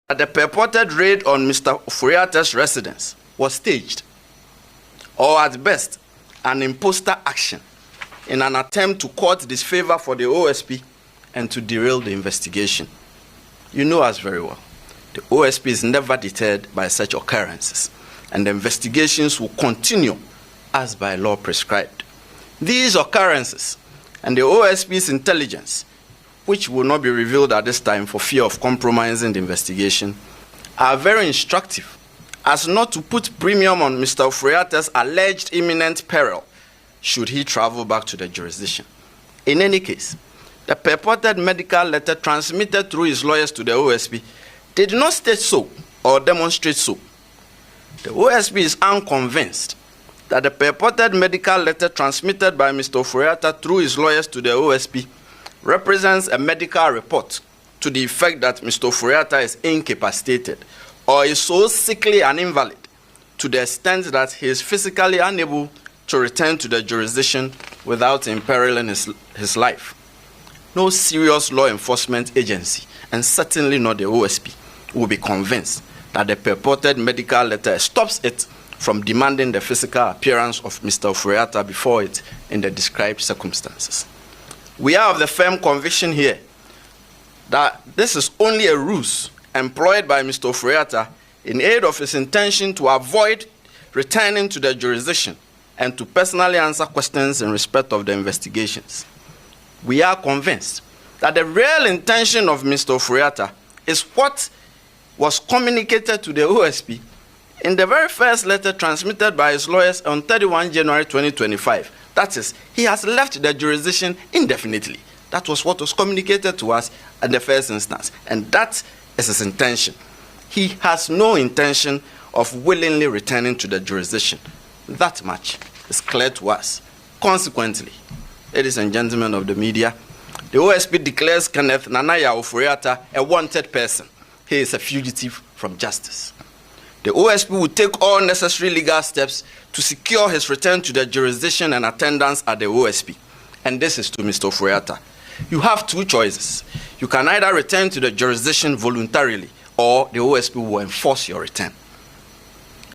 that the purported raid on Mr. Ofori-Attah's residence was staged, or at best, an imposter action in an attempt to court disfavor for the OSP and to derail the investigation. You know us very well. The OSP is never deterred by such occurrences, and the investigations will continue as by law prescribed. These occurrences and the OSP's intelligence, which will not be revealed at this time for fear of compromising the investigation, are very instructive as not to put premium on Mr. Ofori-Attah's alleged imminent peril should he travel back to the jurisdiction. In any case, the purported medical letter transmitted through his lawyers to the OSP did not state so or demonstrate so. The OSP is unconvinced that the purported medical letter transmitted by Mr. Ofori-Attah through his lawyers to the OSP represents a medical report to the effect that Mr. Ofori-Attah is incapacitated or is so sickly and invalid to the extent that he is physically unable to return to the jurisdiction without imperiling his life. No serious law enforcement agency, and certainly not the OSP, will be convinced that the purported medical letter stops it from demanding the physical appearance of Mr. Ofori-Attah before it in the described circumstances. We are of the firm conviction here that this is only a ruse employed by Mr. Ofori-Attah in aid of his intention to avoid returning to the jurisdiction and to personally answer questions in respect of the investigations. We are convinced that the real intention of Mr. Ofori-Attah is what was communicated to the OSP in the very first letter transmitted by his lawyers on 31 January 2025. That is, he has left the jurisdiction indefinitely. That was what was communicated to us at the first instance, and that is his intention. He has no intention of willingly returning to the jurisdiction. That much is clear to us. Consequently, ladies and gentlemen of the media, the OSP declares Kenneth Nanaya Ofori-Attah a wanted person. He is a fugitive from justice. The OSP will take all necessary legal steps to secure his return to the jurisdiction and attendance at the OSP. And this is to Mr. Ofori-Attah. You have two choices. You can either return to the jurisdiction voluntarily, or the OSP will enforce your return.